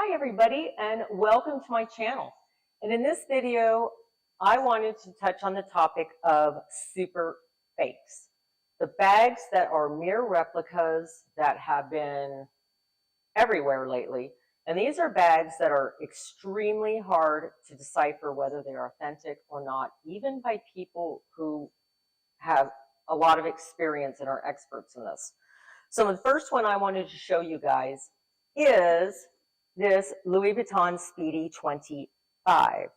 Hi everybody and welcome to my channel. And in this video, I wanted to touch on the topic of super fakes. The bags that are mere replicas that have been everywhere lately. And these are bags that are extremely hard to decipher whether they're authentic or not, even by people who have a lot of experience and are experts in this. So the first one I wanted to show you guys is this Louis Vuitton Speedy 25.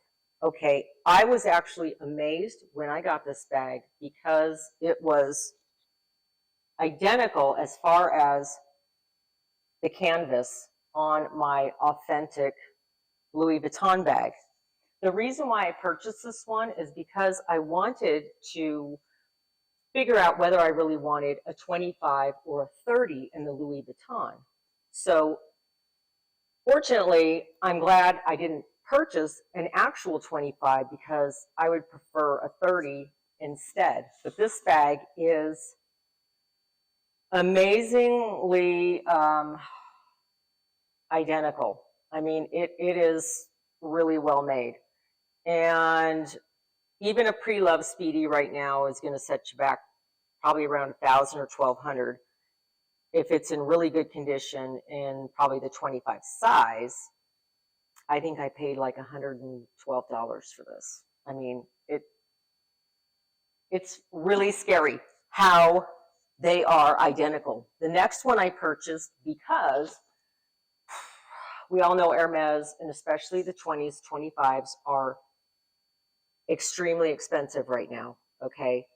Okay, I was actually amazed when I got this bag because it was identical as far as the canvas on my authentic Louis Vuitton bag. The reason why I purchased this one is because I wanted to figure out whether I really wanted a 25 or a 30 in the Louis Vuitton. So fortunately, I'm glad I didn't purchase an actual 25 because I would prefer a 30 instead. But this bag is amazingly identical. I mean, it is really well made. And even a pre-love Speedy right now is going to set you back probably around 1,000 or 1,200. If it's in really good condition in probably the 25 size, I think I paid like $112 for this. I mean, it's really scary how they are identical. The next one I purchased because we all know Hermes, and especially the 20s, 25s, are extremely expensive right now, okay?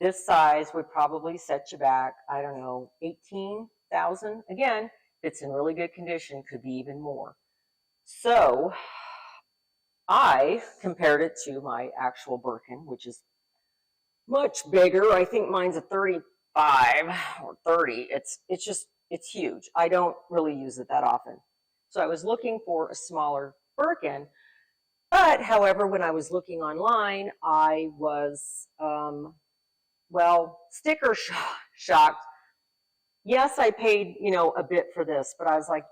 This size would probably set you back, I don't know, 18,000. Again, if it's in really good condition, could be even more. So I compared it to my actual Birkin, which is much bigger. I think mine's a 35 or 30. It's huge. I don't really use it that often. So I was looking for a smaller Birkin. But however, when I was looking online, I was, sticker shocked. Yes, I paid, a bit for this, but I was like,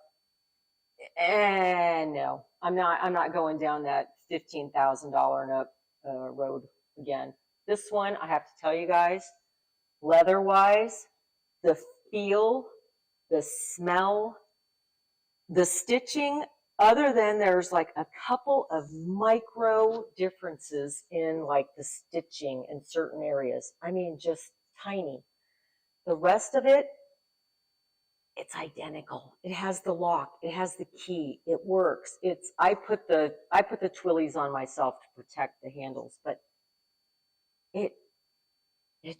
no, I'm not going down that $15,000 and up road again. This one, I have to tell you guys, leather-wise, the feel, the smell, the stitching, other than there's like a couple of micro differences in like the stitching in certain areas. I mean, just tiny. The rest of it, it's identical. It has the lock. It has the key. It works. I put the twillies on myself to protect the handles, but it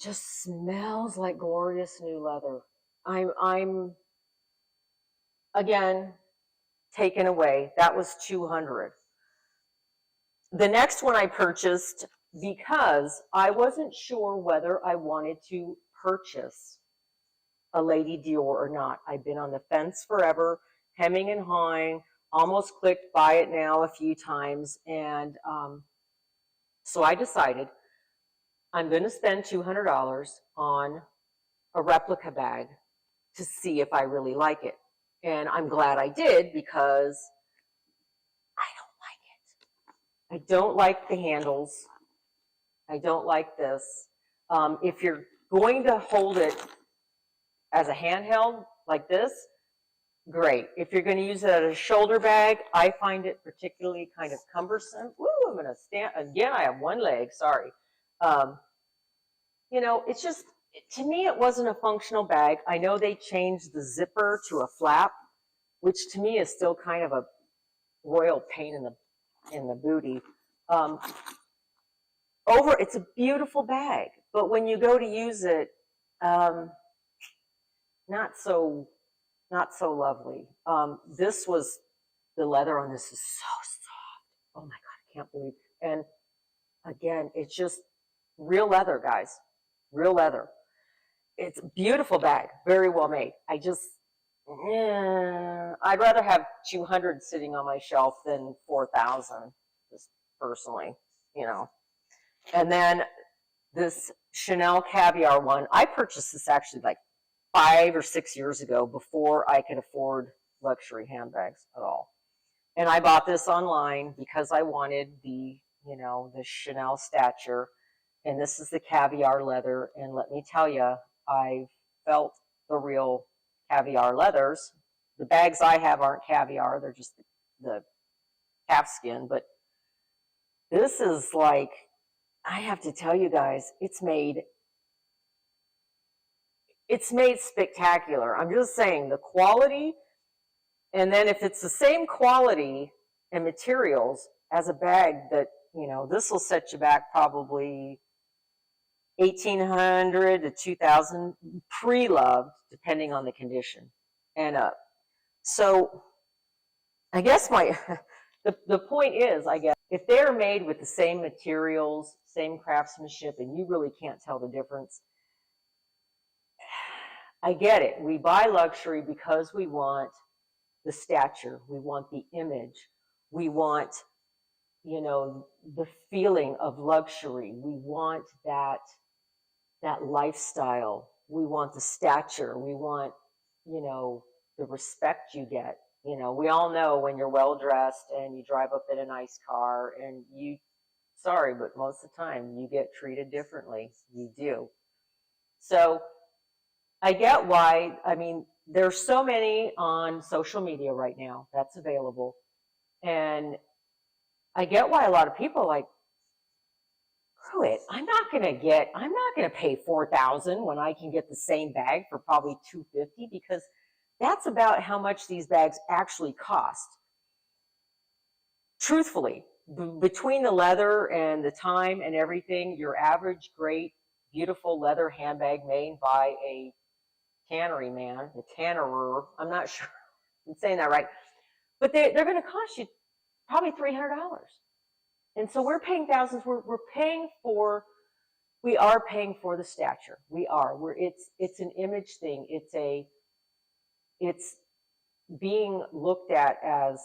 just smells like glorious new leather. I'm again taken away. That was $200. The next one I purchased because I wasn't sure whether I wanted to purchase a Lady Dior or not. I've been on the fence forever, hemming and hawing, almost clicked buy it now a few times. And so I decided I'm going to spend $200 on a replica bag to see if I really like it. And I'm glad I did because I don't like it. I don't like the handles. I don't like this. If you're going to hold it as a handheld like this, great. If you're going to use it as a shoulder bag, I find it particularly kind of cumbersome. Woo, I'm going to stand again. I have one leg. Sorry. It's just, to me, it wasn't a functional bag. I know they changed the zipper to a flap, which to me is still kind of a royal pain in the booty. It's a beautiful bag, but when you go to use it, not so lovely. The leather on this is so soft. Oh my God, I can't believe. And again, it's just real leather, guys, real leather. It's a beautiful bag, very well made. I'd rather have 200 sitting on my shelf than 4,000, just personally, And then this Chanel Caviar one, I purchased this actually like 5 or 6 years ago before I could afford luxury handbags at all. And I bought this online because I wanted the, the Chanel stature. And this is the caviar leather. And let me tell you, I've felt the real caviar leathers. The bags I have aren't caviar, they're just the calfskin. But this is like, I have to tell you guys, it's made spectacular. I'm just saying the quality, and then if it's the same quality and materials as a bag that, this will set you back probably 1,800 to 2,000 pre-loved, depending on the condition and up. So I guess the point is, I guess, if they're made with the same materials, same craftsmanship, and you really can't tell the difference, I get it. We buy luxury because we want the stature, we want the image, we want, the feeling of luxury, we want that lifestyle, we want the stature, we want, the respect you get. We all know when you're well dressed and you drive up in a nice car and sorry, but most of the time you get treated differently. You do. So I get why. I mean, there's so many on social media right now that's available. And I get why a lot of people are like, screw it, I'm not gonna pay $4,000 when I can get the same bag for probably $250, because that's about how much these bags actually cost. Truthfully, between the leather and the time and everything, your average great, beautiful leather handbag made by a tannery man, a tannerer, I'm not sure I'm saying that right, but they're going to cost you probably $300. And so we're paying thousands. We are paying for the stature. We are. It's an image thing. It's being looked at as,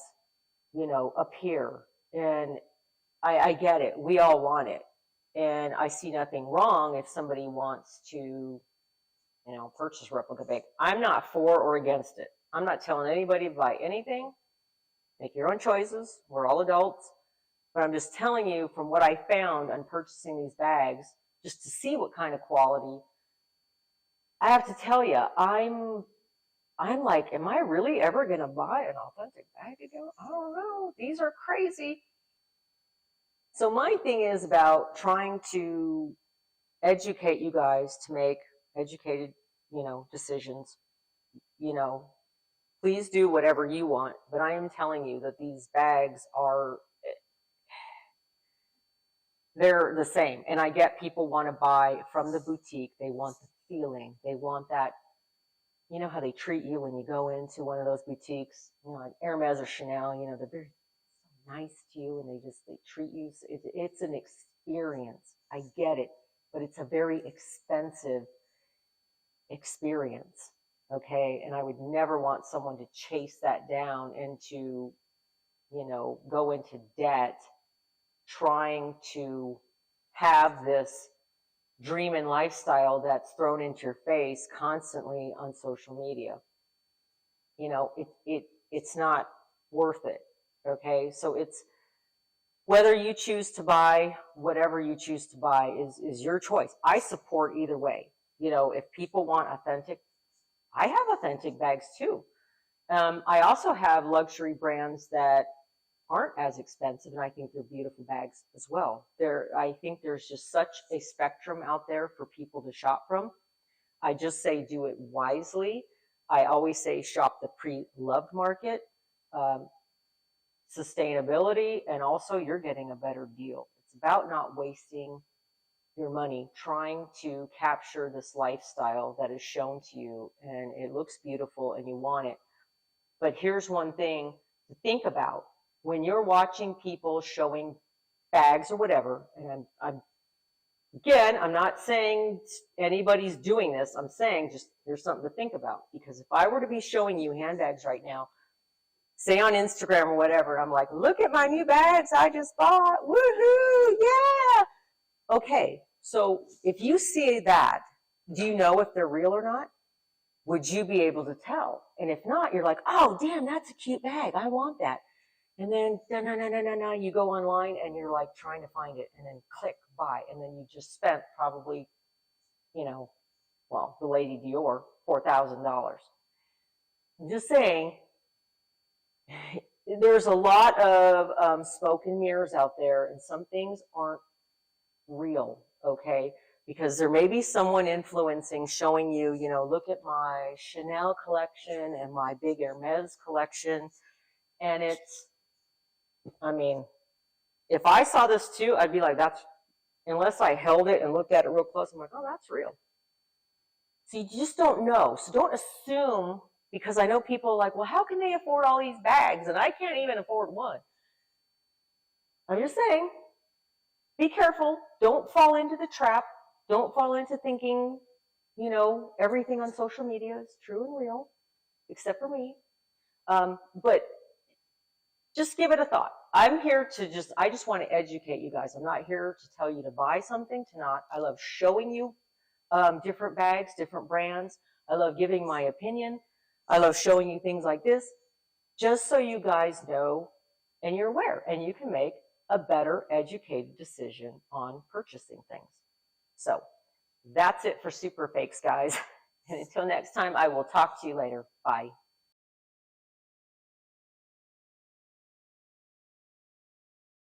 a peer. And I get it. We all want it. And I see nothing wrong if somebody wants to, purchase replica bag. I'm not for or against it. I'm not telling anybody to buy anything. Make your own choices. We're all adults. But I'm just telling you from what I found on purchasing these bags, just to see what kind of quality. I have to tell you, I'm like, am I really ever going to buy an authentic bag again? I don't know. These are crazy. So my thing is about trying to educate you guys to make educated, decisions. Please do whatever you want. But I am telling you that these bags they're the same. And I get people want to buy from the boutique. They want the feeling. They want that. You know how they treat you when you go into one of those boutiques, like Hermes or Chanel, they're very nice to you and they treat you. It's an experience. I get it, but it's a very expensive experience. Okay. And I would never want someone to chase that down and to, go into debt trying to have this dream and lifestyle that's thrown into your face constantly on social media. It's not worth it. Okay. So it's whether you choose to buy whatever you choose to buy is your choice. I support either way. If people want authentic, I have authentic bags too. I also have luxury brands that aren't as expensive, and I think they're beautiful bags as well. I think there's just such a spectrum out there for people to shop from. I just say do it wisely. I always say shop the pre-loved market, sustainability, and also you're getting a better deal. It's about not wasting your money trying to capture this lifestyle that is shown to you, and it looks beautiful and you want it. But here's one thing to think about. When you're watching people showing bags or whatever, and I'm not saying anybody's doing this. I'm saying just there's something to think about. Because if I were to be showing you handbags right now, say on Instagram or whatever, I'm like, look at my new bags I just bought. Woohoo! Yeah! Okay, so if you see that, do you know if they're real or not? Would you be able to tell? And if not, you're like, oh, damn, that's a cute bag. I want that. And then, no, you go online and you're like trying to find it and then click buy. And then you just spent probably, you know, well, the Lady Dior, $4,000. I'm just saying, there's a lot of smoke and mirrors out there, and some things aren't real, okay? Because there may be someone influencing, showing you, you know, look at my Chanel collection and my big Hermes collection. And it's, I mean, if I saw this too, I'd be like, that's, unless I held it and looked at it real close, I'm like, oh, that's real. So you just don't know. So don't assume, because I know people are like, well, how can they afford all these bags? And I can't even afford one. I'm just saying, be careful. Don't fall into the trap. Don't fall into thinking, you know, everything on social media is true and real, except for me. But just give it a thought. I'm here to I just want to educate you guys. I'm not here to tell you to buy something, to not. I love showing you different bags, different brands. I love giving my opinion. I love showing you things like this, just so you guys know and you're aware, and you can make a better educated decision on purchasing things. So that's it for Super Fakes, guys. And until next time, I will talk to you later. Bye.